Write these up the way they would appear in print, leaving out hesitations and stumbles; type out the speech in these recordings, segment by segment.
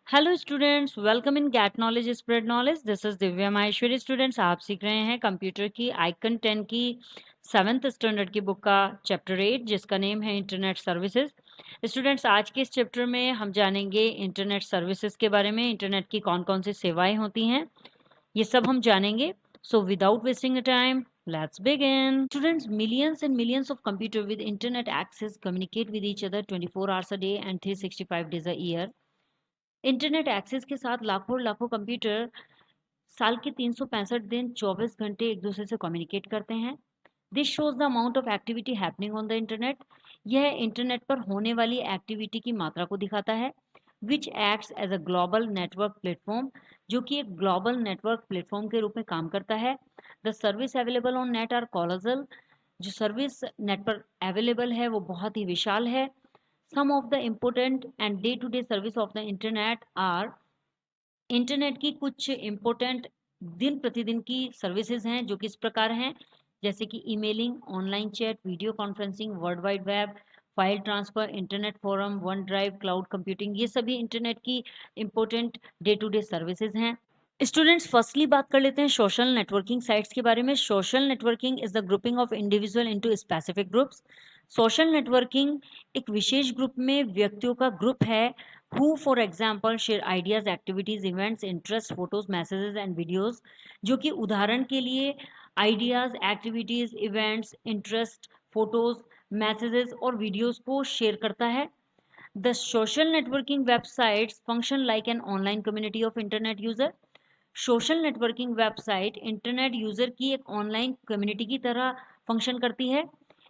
Hello students, welcome in get knowledge spread knowledge. This is Divya Maheshwari. Students, आप सीख रहे हैं कंप्यूटर की आइकन 10 की 7th स्टैंडर्ड की बुक का चैप्टर 8, जिसका नेम है इंटरनेट सर्विसेज। स्टूडेंट्स, आज के इस चैप्टर में हम जानेंगे इंटरनेट सर्विसेज के बारे में। इंटरनेट की कौन कौन सी सेवाएं होती हैं, ये सब हम जानेंगे। So without wasting time, let's begin. Students, millions and millions of computer with internet access communicate with each other 24 hours a day and 365 days a year. Internet access के साथ लाखों और लाखों कंप्यूटर साल के 365 दिन 24 घंटे एक दूसरे से कम्युनिकेट करते हैं। This shows the amount of activity happening on the internet. यह इंटरनेट पर होने वाली एक्टिविटी की मात्रा को दिखाता है। Which acts as a global network platform, जो कि एक ग्लोबल नेटवर्क प्लेटफॉर्म के रूप में काम करता है। The service available on net are colossal. जो सर्विस नेट पर अवेलेबल है वो बहुत ही विशाल है। Some of the important and day-to-day service of the internet are, internet की कुछ इम्पोर्टेंट दिन प्रतिदिन की सर्विसेज हैं जो कि इस प्रकार हैं, जैसे कि emailing, online chat, video conferencing, world wide web, file transfer, internet forum, one drive, cloud computing. ये सभी इंटरनेट की important day to day services हैं। स्टूडेंट्स, फर्स्टली बात कर लेते हैं सोशल नेटवर्किंग साइट्स के बारे में। Social networking is the grouping of individual into specific groups. Social networking एक विशेष ग्रुप में व्यक्तियों का ग्रुप है who for example share ideas, activities, events, interest, photos, messages and videos. जो कि उदाहरण के लिए ideas, activities, events, interest, photos, messages और वीडियोज को शेयर करता है। The social networking websites function like an online community of internet user. Social networking website internet user की एक ऑनलाइन कम्युनिटी की तरह फंक्शन करती है।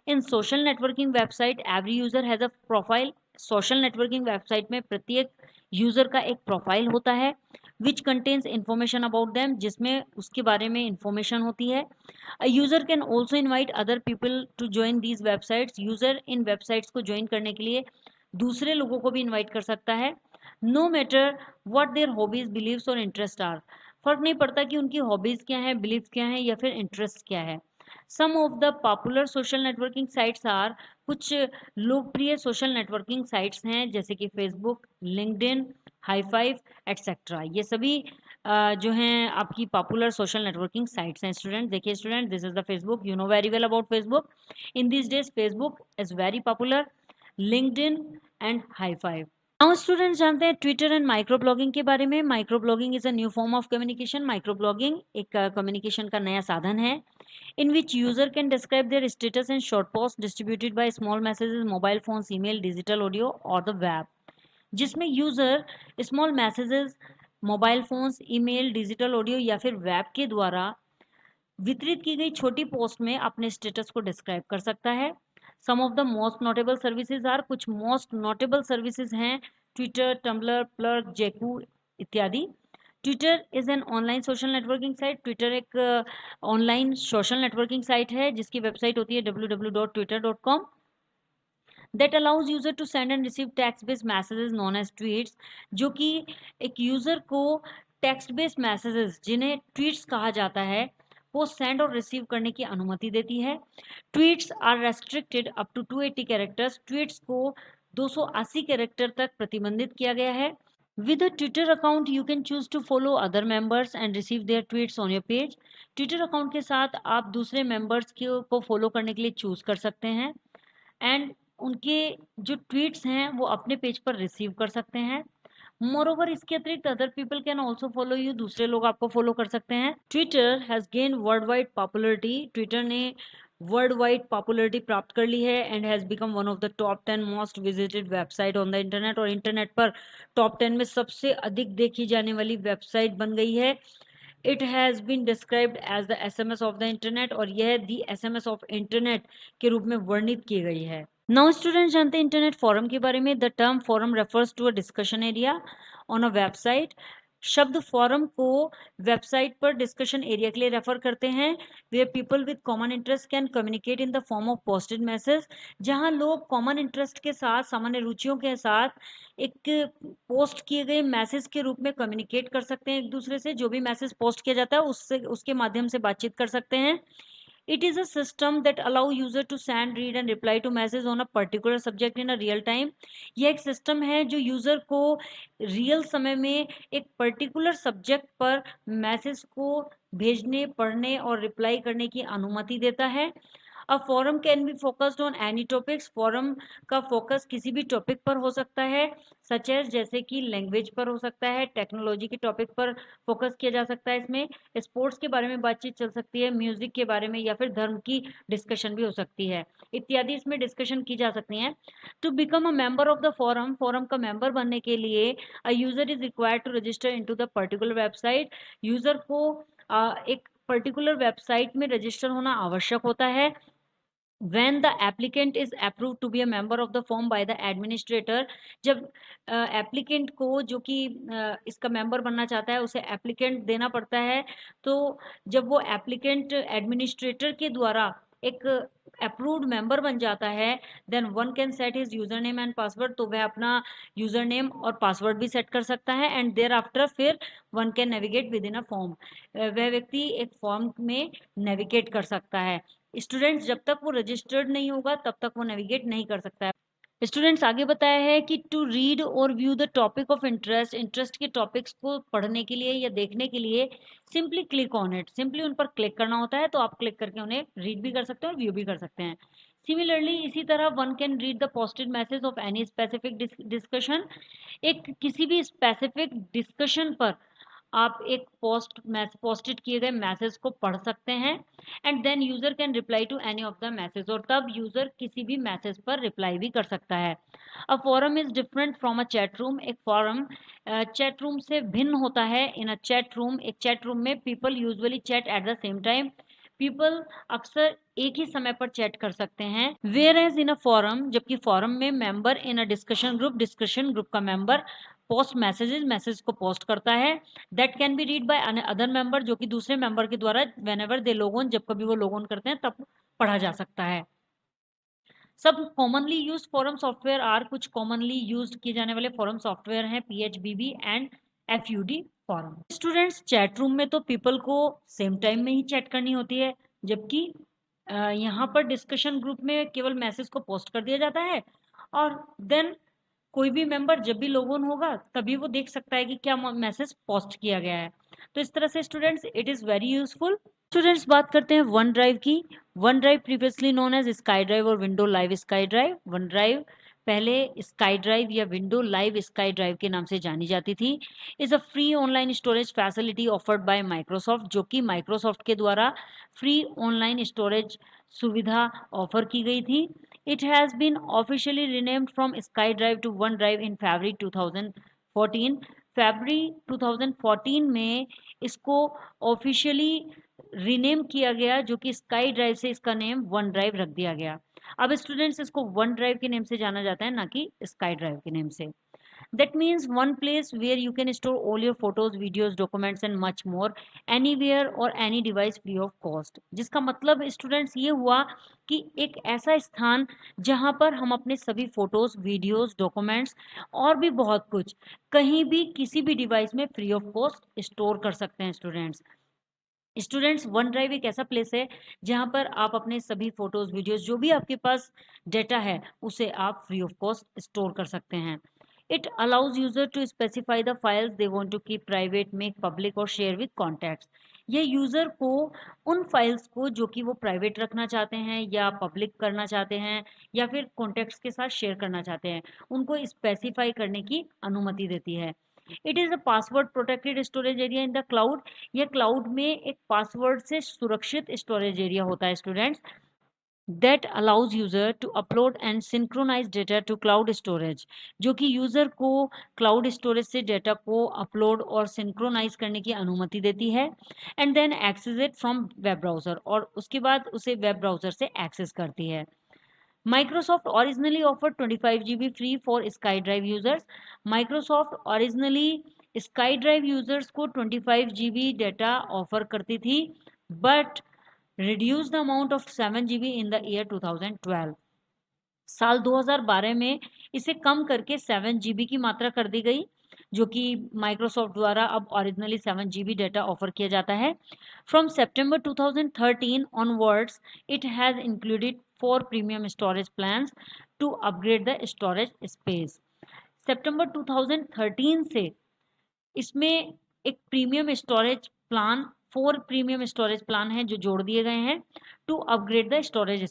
In social networking website every user has a profile. Social networking website में प्रत्येक user का एक प्रोफाइल होता है which contains information about them, जिसमें उसके बारे में इंफॉर्मेशन होती है। A user can also invite other people to join these websites. User इन वेबसाइट्स को ज्वाइन करने के लिए दूसरे लोगों को भी इन्वाइट कर सकता है। No matter what their hobbies, beliefs और इंटरेस्ट आर। फर्क नहीं पड़ता कि उनकी हॉबीज क्या है, बिलीव्स क्या है या फिर इंटरेस्ट क्या है। Some of the popular social networking sites are, कुछ लोकप्रिय सोशल नेटवर्किंग साइट्स हैं जैसे कि Facebook, LinkedIn, hi five et cetera. ये सभी जो हैं आपकी पॉपुलर सोशल नेटवर्किंग साइट्स हैं। स्टूडेंट देखिए, student this is the Facebook. You know very well about Facebook. In these days Facebook is very popular, LinkedIn and hi five. Now students, जानते हैं Twitter and microblogging के बारे में। Micro blogging is a new form of communication. Microblogging एक communication का नया साधन है in which user can describe their status and short post distributed by small messages, mobile phones, email, digital audio और the web. जिसमें user small messages, mobile phones, email, digital audio या फिर web के द्वारा वितरित की गई छोटी पोस्ट में अपने स्टेटस को डिस्क्राइब कर सकता है। Some of the most notable services are, कुछ मोस्ट नोटेबल सर्विसेज हैं ट्विटर, टम्बलर, प्लग, जेकू इत्यादि। Twitter is an online social networking site. Twitter एक ऑनलाइन सोशल नेटवर्किंग साइट है जिसकी वेबसाइट होती है www.twitter.com that allows user to send and receive text based messages known as tweets, जो कि एक user को टेक्स्ट बेस्ड मैसेजेस, जिन्हें ट्वीट्स कहा जाता है, को सेंड और रिसीव करने की अनुमति देती है। Tweets are restricted up to 280 characters. Tweets को 280 कैरेक्टर तक प्रतिबंधित किया गया है। With a Twitter account, you can choose to follow other members and receive their tweets on your page. Twitter account के साथ आप दूसरे मेंबर्स को फॉलो करने के लिए चूज कर सकते हैं एंड उनके जो ट्वीट्स हैं वो अपने पेज पर रिसीव कर सकते हैं। मोरोवर, इसके अतिरिक्त other people can also follow you, दूसरे लोग आपको फॉलो कर सकते हैं। Twitter has gain world wide popularity. Twitter ने वर्ल्ड वाइड पॉपुलरिटी प्राप्त कर ली है and has become one of the top 10 most visited website on the internet. और इंटरनेट पर टॉप 10 में सबसे अधिक देखी जाने वाली वेबसाइट बन गई है। It has been described as the SMS of the internet, और यह दी SMS ऑफ इंटरनेट के रूप में वर्णित की गई है। नाउ स्टूडेंट्स, जानते हैं इंटरनेट फोरम के बारे में। The term forum refers to a discussion area on a website. शब्द फोरम को वेबसाइट पर डिस्कशन एरिया के लिए रेफर करते हैं where people with common interest can communicate in the form of posted message. जहां लोग कॉमन इंटरेस्ट के साथ, सामान्य रुचियों के साथ एक पोस्ट किए गए मैसेज के रूप में कम्युनिकेट कर सकते हैं एक दूसरे से। जो भी मैसेज पोस्ट किया जाता है उससे, उसके माध्यम से बातचीत कर सकते हैं। It is a system that allow user to send, read and reply to message on a particular subject in a real time. यह एक सिस्टम है जो यूजर को रियल समय में एक पर्टिकुलर सब्जेक्ट पर मैसेज को भेजने, पढ़ने और रिप्लाई करने की अनुमति देता है। A forum can be focused on any topics. Forum का फोकस किसी भी टॉपिक पर हो सकता है, सच एज जैसे कि लैंग्वेज पर हो सकता है, टेक्नोलॉजी के टॉपिक पर फोकस किया जा सकता है, इसमें स्पोर्ट्स के बारे में बातचीत चल सकती है, म्यूजिक के बारे में या फिर धर्म की डिस्कशन भी हो सकती है, इत्यादि इसमें डिस्कशन की जा सकती हैं। To become a member of the forum, forum का मेंबर बनने के लिए a user is required to register into the particular website. User को एक पर्टिकुलर वेबसाइट में रजिस्टर होना आवश्यक होता है। when the applicant is approved to be a member of the firm by the administrator, जब एप्लीकेंट को जो कि इसका मेंबर बनना चाहता है उसे एप्लीकेंट देना पड़ता है, तो जब वो एप्लीकेंट एडमिनिस्ट्रेटर के द्वारा एक अप्रूव्ड मेंबर बन जाता है, then one can set his user name and password, तो वह अपना यूजर नेम और पासवर्ड भी सेट कर सकता है। एंड देयर आफ्टर फिर one can navigate within a form, वह व्यक्ति एक फॉर्म में नेविगेट कर सकता है। स्टूडेंट्स जब तक वो रजिस्टर्ड नहीं होगा तब तक वो नेविगेट नहीं कर सकता है। स्टूडेंट्स आगे बताया है कि टू रीड और view the topic of interest, interest के टॉपिक्स को पढ़ने के लिए या देखने के लिए simply click on it, simply उन पर क्लिक करना होता है, तो आप क्लिक करके उन्हें रीड भी कर सकते हैं और व्यू भी कर सकते हैं। सिमिलरली इसी तरह one can read the posted message of any specific discussion, एक किसी भी स्पेसिफिक डिस्कशन पर आप एक पोस्टेड किए गए मैसेज को पढ़ सकते हैं। And then user can reply to any of the message, और तब यूजर किसी भी मैसेज पर रिप्लाई भी कर सकता है। A forum is different from a chat room, एक फोरम चैट रूम से भिन्न होता है। इन अ चैट रूम, एक चैट रूम में people usually chat at the same time, people अक्सर एक ही समय पर चैट कर सकते हैं। Whereas in a forum, जबकि फोरम में member in a discussion group का मेंबर पोस्ट मैसेजेस, मैसेज को पोस्ट करता है, that can B read by other member, जो कि दूसरे मेंबर के द्वारा when ever they log on, जब कभी वो लॉग ऑन करते हैं तब पढ़ा जा सकता है। सब commonly use forum software are, कुछ कॉमनली यूज किए जाने वाले फोरम सॉफ्टवेयर हैं PHBB and FUD forum. Students chat room में तो पीपल को सेम टाइम में ही चैट करनी होती है, जबकि यहाँ पर डिस्कशन ग्रुप में केवल मैसेज को पोस्ट कर दिया जाता है, और देन कोई भी मेंबर जब भी लॉग इन होगा तभी वो देख सकता है कि क्या मैसेज पोस्ट किया गया है। तो इस तरह से students it is very useful. Students बात करते हैं वन ड्राइव की। OneDrive previously known as SkyDrive और Windows Live SkyDrive. OneDrive पहले स्काई ड्राइव या विंडो लाइव स्काई ड्राइव के नाम से जानी जाती थी। Is a free online storage facility offered by Microsoft, जो कि माइक्रोसॉफ्ट के द्वारा फ्री ऑनलाइन स्टोरेज सुविधा ऑफर की गई थी। It has been officially renamed from SkyDrive to OneDrive in February 2014. February 2014 में इसको ऑफिशियली रीनेम किया गया, जो कि स्काई ड्राइव से इसका नेम वन ड्राइव रख दिया गया। अब स्टूडेंट्स इसको वन ड्राइव के नेम से जाना जाता है, ना कि स्काई ड्राइव के नेम से। That means one place where you can store all your photos, videos, documents and much more anywhere or any device free of cost. जिसका मतलब स्टूडेंट्स ये हुआ कि एक ऐसा स्थान जहाँ पर हम अपने सभी फोटोज, वीडियोस, डॉक्यूमेंट्स और भी बहुत कुछ कहीं भी किसी भी डिवाइस में फ्री ऑफ कॉस्ट स्टोर कर सकते हैं। स्टूडेंट्स वन ड्राइव एक ऐसा प्लेस है जहाँ पर आप अपने सभी फोटोज, वीडियोस, जो भी आपके पास डेटा है उसे आप फ्री ऑफ कॉस्ट स्टोर कर सकते हैं। It allows user to specify the files they want to keep private, make public और share with contacts. ये यूज़र को उन फाइल्स को जो कि वो प्राइवेट रखना चाहते हैं या पब्लिक करना चाहते हैं या फिर कॉन्टैक्ट्स के साथ शेयर करना चाहते हैं, उनको स्पेसिफाई करने की अनुमति देती है। It is a password protected storage area in the cloud, यह क्लाउड में एक पासवर्ड से सुरक्षित स्टोरेज एरिया होता है students, that allows user to upload and synchronize data to cloud storage, जो कि यूजर को क्लाउड स्टोरेज से डेटा को अपलोड और सिंक्रोनाइज करने की अनुमति देती है। And then access it from web browser, और उसके बाद उसे वेब ब्राउजर से एक्सेस करती है। Microsoft originally offered 25 GB free for SkyDrive users. Microsoft originally SkyDrive users को 25 GB डेटा ऑफर करती थी, but reduced the amount of 7 GB in the year 2012. साल 2012 में इसे कम करके 7 GB की मात्रा कर दी गई। जो कि माइक्रोसॉफ्ट द्वारा अब ओरिजिनली 7 GB डाटा ऑफर किया जाता है। From September 2013 onwards, it has included 4 premium storage plans to upgrade the storage space. सितंबर 2013 से इसमें एक premium storage plan 4 premium storage plan है जो जोड़ दिए गए हैं to upgrade the storage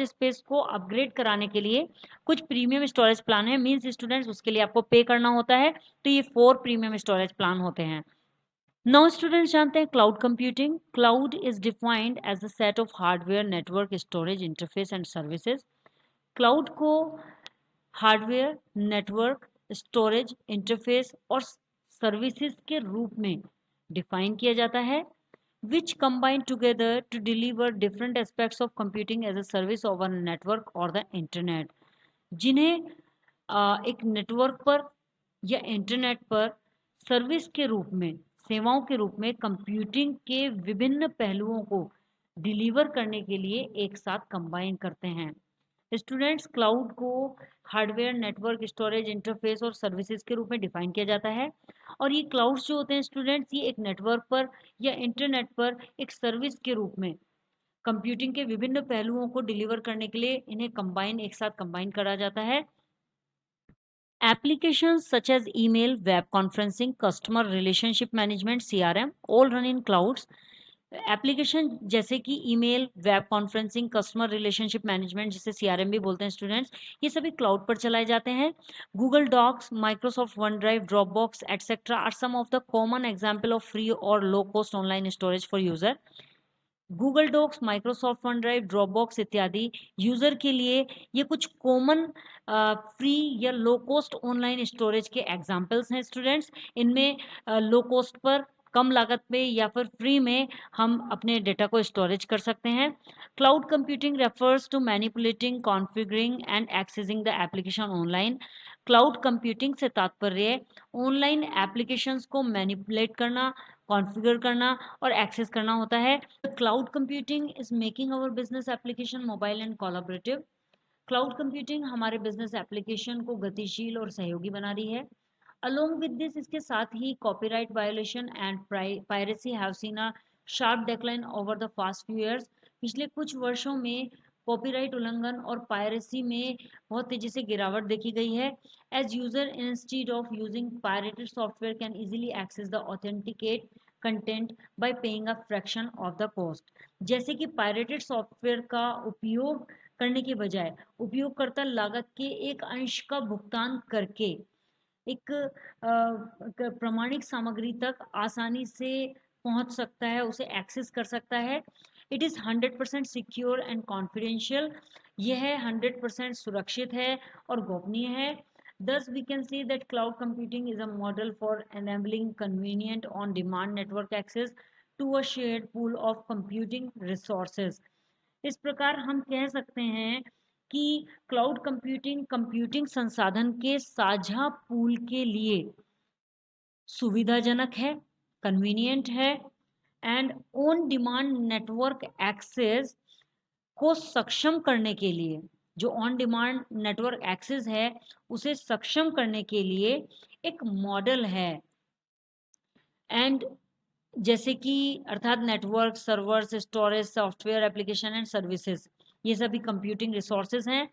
space को अपग्रेड कराने के लिए कुछ प्रीमियम स्टोरेज प्लान है। मींस स्टूडेंट्स उसके लिए आपको पे करना होता है, तो ये 4 प्रीमियम स्टोरेज प्लान होते हैं। नाउ स्टूडेंट्स जानते हैं cloud computing. Cloud is defined as a set of hardware, network, storage, interface and services. Cloud को हार्डवेयर, नेटवर्क, स्टोरेज, इंटरफेस और सर्विसेज के रूप में डिफाइन किया जाता है, which combine together to deliver different aspects of computing as a service over network or the internet, जिन्हें एक नेटवर्क पर या इंटरनेट पर सर्विस के रूप में, सेवाओं के रूप में कंप्यूटिंग के विभिन्न पहलुओं को डिलीवर करने के लिए एक साथ कंबाइन करते हैं। स्टूडेंट्स, क्लाउड को हार्डवेयर, नेटवर्क, स्टोरेज, इंटरफेस और सर्विसेज के रूप में डिफाइन किया जाता है। और ये क्लाउड्स जो होते हैं स्टूडेंट्स, ये एक नेटवर्क पर या इंटरनेट पर एक सर्विस के रूप में कंप्यूटिंग के विभिन्न पहलुओं को डिलीवर करने के लिए इन्हें एक साथ कंबाइन करा जाता है। Applications such as email, web conferencing, customer relationship management, CRM, all run in clouds. Application जैसे कि email, web conferencing, customer relationship management जिसे सीआरएम भी बोलते हैं स्टूडेंट्स, ये सभी क्लाउड पर चलाए जाते हैं। Google Docs, Microsoft OneDrive, Dropbox et cetera are some of the common example of free और low cost online storage for user. Google Docs, Microsoft OneDrive, Dropbox इत्यादि यूजर के लिए ये कुछ कॉमन फ्री या लो कॉस्ट ऑनलाइन स्टोरेज के examples हैं students. इनमें लो कॉस्ट पर, कम लागत पे या फिर फ्री में हम अपने डेटा को स्टोरेज कर सकते हैं। Cloud computing refers to manipulating, configuring and accessing the application online. Cloud computing से तात्पर्य ऑनलाइन एप्लीकेशंस को मैनिपुलेट करना, कॉन्फ़िगर करना और एक्सेस करना होता है। Cloud computing is making our business application mobile and collaborative. Cloud computing हमारे बिजनेस एप्लीकेशन को गतिशील और सहयोगी बना रही है। अलोंग विद दिस, इसके साथ ही copyright violation and piracy have seen a sharp decline over the fast few years. पिछले कुछ वर्षों में कॉपीराइट उल्लंघन और पायरेसी में बहुत तेजी से गिरावट देखी गई है। As user instead of using pirated software can easily access the authenticate content by paying a fraction of the cost. जैसे कि पायरेटेड सॉफ्टवेयर का उपयोग करने के बजाय उपयोगकर्ता लागत के एक अंश का भुगतान करके एक प्रमाणिक सामग्री तक आसानी से पहुंच सकता है, उसे एक्सेस कर सकता है। It is 100% secure and confidential. यह 100% सुरक्षित है और गोपनीय है। Thus, we can see that cloud computing is a model for enabling convenient on-demand network access to a shared pool of computing resources. इस प्रकार हम कह सकते हैं कि क्लाउड कंप्यूटिंग कंप्यूटिंग संसाधन के साझा पूल के लिए सुविधाजनक है, कन्वीनियंट है and on demand network access को सक्षम करने के लिए, जो ऑन डिमांड नेटवर्क एक्सेस है उसे सक्षम करने के लिए एक मॉडल है। एंड जैसे कि अर्थात network, servers, storage, software, application and services, ये सभी कंप्यूटिंग रिसोर्सेज हैं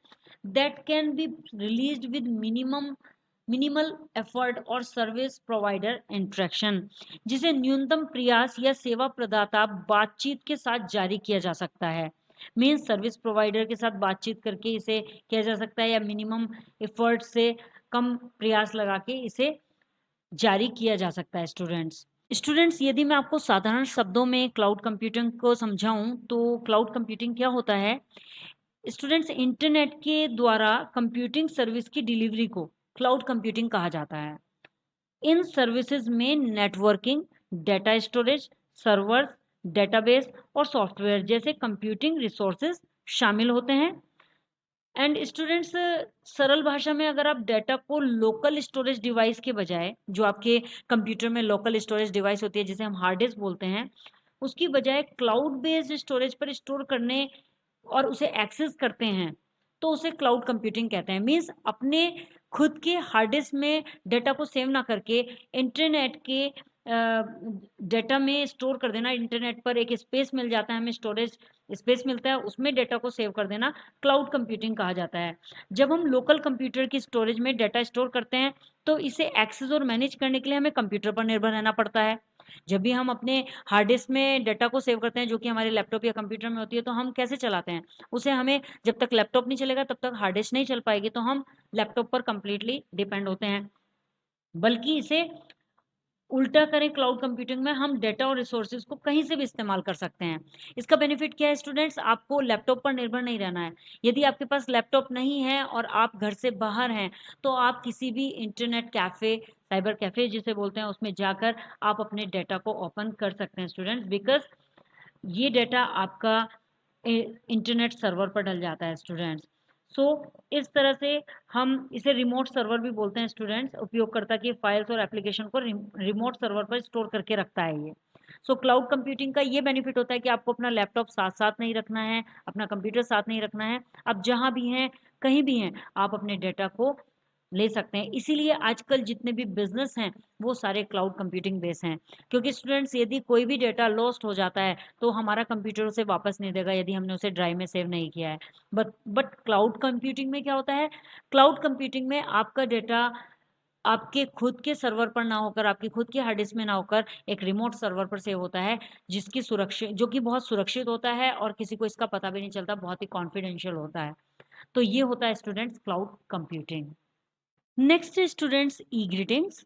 that can be released with minimal effort और सर्विस प्रोवाइडर इंटरेक्शन, जिसे न्यूनतम प्रयास या सेवा प्रदाता बातचीत के साथ जारी किया जा सकता है। मीन्स सर्विस प्रोवाइडर के साथ बातचीत करके इसे किया जा सकता है या मिनिमम एफर्ट से कम प्रयास लगा के इसे जारी किया जा सकता है। स्टूडेंट्स, यदि मैं आपको साधारण शब्दों में क्लाउड कंप्यूटिंग को समझाऊं तो क्लाउड कंप्यूटिंग क्या होता है स्टूडेंट्स, इंटरनेट के द्वारा कंप्यूटिंग सर्विस की डिलीवरी को क्लाउड कंप्यूटिंग कहा जाता है। इन सर्विसेज में networking, data storage, servers, database और सॉफ्टवेयर जैसे कंप्यूटिंग रिसोर्सेज शामिल होते हैं। एंड स्टूडेंट्स, सरल भाषा में अगर आप डेटा को लोकल स्टोरेज डिवाइस के बजाय, जो आपके कंप्यूटर में लोकल स्टोरेज डिवाइस होती है जिसे हम हार्ड डिस्क बोलते हैं, उसकी बजाय क्लाउड बेस्ड स्टोरेज पर स्टोर करने और उसे एक्सेस करते हैं तो उसे क्लाउड कंप्यूटिंग कहते हैं। मीन्स अपने खुद के हार्ड डिस्क में डाटा को सेव ना करके इंटरनेट के डाटा में स्टोर कर देना, इंटरनेट पर एक स्पेस मिल जाता है, हमें स्टोरेज स्पेस मिलता है, उसमें डाटा को सेव कर देना क्लाउड कंप्यूटिंग कहा जाता है। जब हम लोकल कंप्यूटर की स्टोरेज में डाटा स्टोर करते हैं तो इसे एक्सेस और मैनेज करने के लिए हमें कंप्यूटर पर निर्भर रहना पड़ता है। जब भी हम अपने हार्ड डिस्क में डाटा को सेव करते हैं जो कि हमारे लैपटॉप या कंप्यूटर में होती है, तो हम कैसे चलाते हैं उसे, हमें जब तक लैपटॉप नहीं चलेगा तब तक हार्ड डिस्क नहीं चल पाएगी, तो हम लैपटॉप पर कंप्लीटली डिपेंड होते हैं। बल्कि इसे उल्टा करें, क्लाउड कंप्यूटिंग में हम डेटा और रिसोर्सेज को कहीं से भी इस्तेमाल कर सकते हैं। इसका बेनिफिट क्या है स्टूडेंट्स, आपको लैपटॉप पर निर्भर नहीं रहना है। यदि आपके पास लैपटॉप नहीं है और आप घर से बाहर हैं तो आप किसी भी इंटरनेट कैफे, साइबर कैफे जिसे बोलते हैं, उसमें जाकर आप अपने डेटा को ओपन कर सकते हैं स्टूडेंट्स, बिकॉज ये डेटा आपका इंटरनेट सर्वर पर डल जाता है स्टूडेंट्स। सो इस तरह से हम इसे रिमोट सर्वर भी बोलते हैं स्टूडेंट्स, उपयोगकर्ता की फाइल्स और एप्लीकेशन को रिमोट सर्वर पर स्टोर करके रखता है ये। सो क्लाउड कंप्यूटिंग का ये बेनिफिट होता है कि आपको अपना लैपटॉप साथ साथ नहीं रखना है, अपना कंप्यूटर साथ नहीं रखना है, आप जहाँ भी हैं, कहीं भी हैं, आप अपने डेटा को ले सकते हैं। इसीलिए आजकल जितने भी बिजनेस हैं वो सारे क्लाउड कंप्यूटिंग बेस हैं, क्योंकि स्टूडेंट्स यदि कोई भी डेटा लॉस्ट हो जाता है तो हमारा कंप्यूटर उसे वापस नहीं देगा यदि हमने उसे ड्राइव में सेव नहीं किया है। बट क्लाउड कंप्यूटिंग में क्या होता है, क्लाउड कंप्यूटिंग में आपका डेटा आपके खुद के सर्वर पर ना होकर, आपकी खुद की हार्ड डिस्क में ना होकर, एक रिमोट सर्वर पर सेव होता है, जिसकी सुरक्षित, जो कि बहुत सुरक्षित होता है और किसी को इसका पता भी नहीं चलता, बहुत ही कॉन्फिडेंशियल होता है। तो ये होता है students cloud computing. Next students e greetings.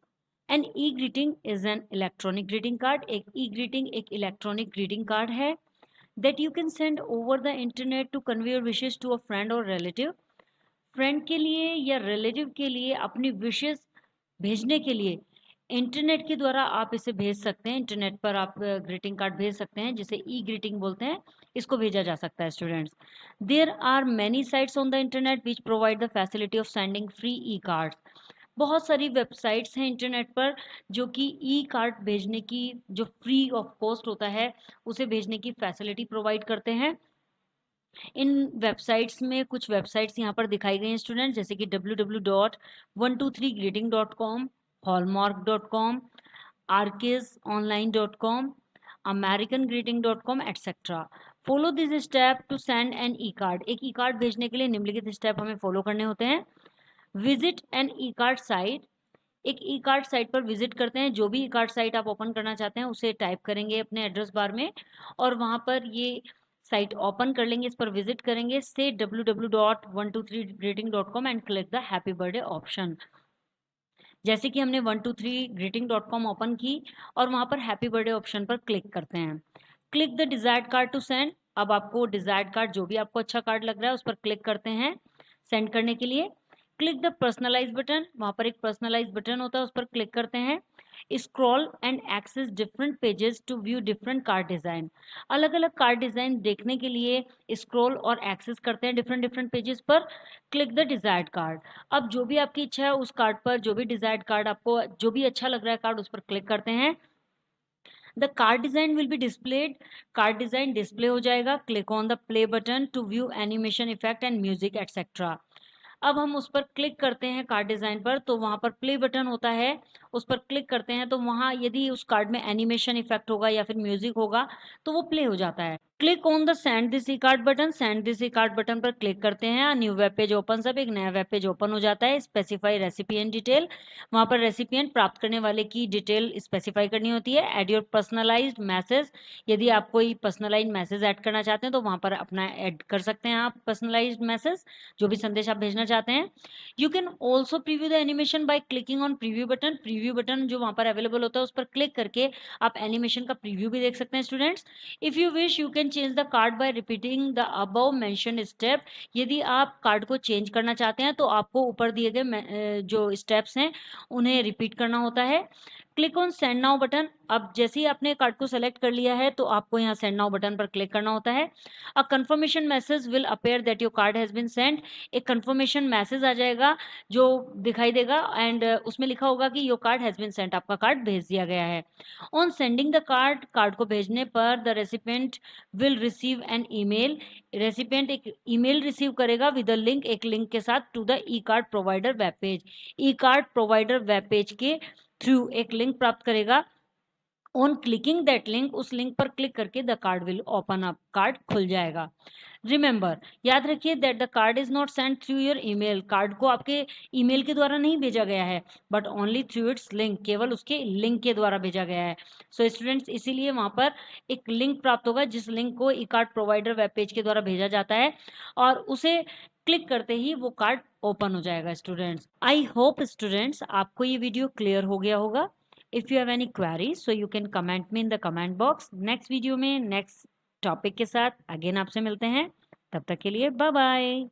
An e greeting is an electronic greeting card. एक ई ग्रीटिंग एक इलेक्ट्रॉनिक ग्रीटिंग कार्ड है that you can send over the internet to convey your wishes to a friend or relative। Friend के लिए या relative के लिए अपनी wishes भेजने के लिए इंटरनेट के द्वारा आप इसे भेज सकते हैं। इंटरनेट पर आप ग्रीटिंग कार्ड भेज सकते हैं, जिसे ई ग्रीटिंग बोलते हैं, इसको भेजा जा सकता है students. There are many sites on the internet which provide the facility of sending free e cards. बहुत सारी वेबसाइट्स हैं इंटरनेट पर जो कि ई कार्ड भेजने की, जो फ्री ऑफ कॉस्ट होता है, उसे भेजने की फैसिलिटी प्रोवाइड करते हैं। इन वेबसाइट्स में कुछ वेबसाइट्स यहाँ पर दिखाई गई हैं स्टूडेंट, जैसे कि www.123greeting.com, hallmark.com, arkisonline.com, americangreeting.com, etc। Follow this step to send an e card. एक ई कार्ड भेजने के लिए निम्नलिखित स्टेप हमें फॉलो करने होते हैं। Visit an e card site. एक ई कार्ड साइट पर विजिट करते हैं, जो भी ई कार्ड साइट आप ओपन करना चाहते हैं उसे टाइप करेंगे अपने एड्रेस बार में और वहां पर ये साइट ओपन कर लेंगे, इस पर विजिट करेंगे, से www.123greeting.com and click the happy birthday option. जैसे कि हमने 123greeting.com ओपन की और वहां पर हैप्पी बर्थडे ऑप्शन पर क्लिक करते हैं। Click the desired card to send. अब आपको डिजायर्ड कार्ड, जो भी आपको अच्छा कार्ड लग रहा है, उस पर क्लिक करते हैं सेंड करने के लिए। Click the personalise button. वहां पर एक पर्सनलाइज बटन होता है, उस पर क्लिक करते हैं। Scroll and access different pages to view different card design. अलग अलग कार्ड डिजाइन देखने के लिए स्क्रॉल और एक्सेस करते हैं डिफरेंट डिफरेंट पेजेस पर। Click the desired card. अब जो भी आपकी इच्छा है उस कार्ड पर, जो भी डिजायर्ड कार्ड आपको, जो भी अच्छा लग रहा है कार्ड, उस पर क्लिक करते हैं। The card design will be displayed. Card design display हो जाएगा। Click on the play button to view animation effect and music etcetera. अब हम उस पर क्लिक करते हैं कार्ड डिजाइन पर, तो वहां पर प्ले बटन होता है, उस पर क्लिक करते हैं तो वहां यदि उस कार्ड में एनिमेशन इफेक्ट होगा या फिर म्यूजिक होगा तो वो प्ले हो जाता है। Click on the send this E card button. Send this E card button पर क्लिक करते हैं, न्यू वेब पेज ओपन, सब एक नया वेब पेज ओपन हो जाता है। Specify recipient detail. वहां पर रेसिपिएंट, प्राप्त करने वाले की डिटेल स्पेसिफाई करनी होती है। Add your personalised message. यदि आप कोई पर्सनलाइज्ड मैसेज ऐड करना चाहते हैं तो वहां पर अपना ऐड कर सकते हैं आप पर्सनलाइज्ड मैसेज, जो भी संदेश आप भेजना चाहते हैं। You can also preview the animation by clicking on preview button. Preview button जो वहां पर अवेलेबल होता है उस पर क्लिक करके आप एनिमेशन का प्रीव्यू भी देख सकते हैं students. If you wish you can change the card bye repeating the above mentioned step. यदि आप कार्ड को चेंज करना चाहते हैं तो आपको ऊपर दिए गए जो स्टेप्स हैं उन्हें रिपीट करना होता है। Click on send now button. अब जैसे ही आपने कार्ड को सेलेक्ट कर लिया है तो आपको यहाँ सेंड नाउ बटन पर क्लिक करना होता है। A confirmation message will appear that your card has been send. एक कंफर्मेशन मैसेज आ जाएगा जो दिखाई देगा एंड उसमें लिखा होगा कि your card has been sent, आपका कार्ड भेज दिया गया है। On sending the card, card को भेजने पर the recipient will receive an email. Recipient एक ईमेल रिसीव करेगा विद अ लिंक, एक लिंक के साथ, to the e card provider web page. E card provider web page के थ्रू एक लिंक प्राप्त करेगा। ऑन क्लिकिंग दैट लिंक, उस लिंक पर क्लिक करके the card will open up, card खुल जाएगा। रिमेंबर, याद रखिए that the card is not send through your email. Card को आपके ईमेल के द्वारा नहीं भेजा गया है, but only through its link, केवल उसके लिंक के द्वारा भेजा गया है। सो स्टूडेंट्स, इसीलिए वहां पर एक लिंक प्राप्त होगा जिस लिंक को ई कार्ड प्रोवाइडर वेब पेज के द्वारा भेजा जाता है और उसे क्लिक करते ही वो कार्ड ओपन हो जाएगा। स्टूडेंट्स, आई होप स्टूडेंट्स आपको ये वीडियो क्लियर हो गया होगा। If you have any queries, so you can comment me in the comment box. Next video में नेक्स्ट टॉपिक के साथ अगेन आपसे मिलते हैं, तब तक के लिए बाय बाय।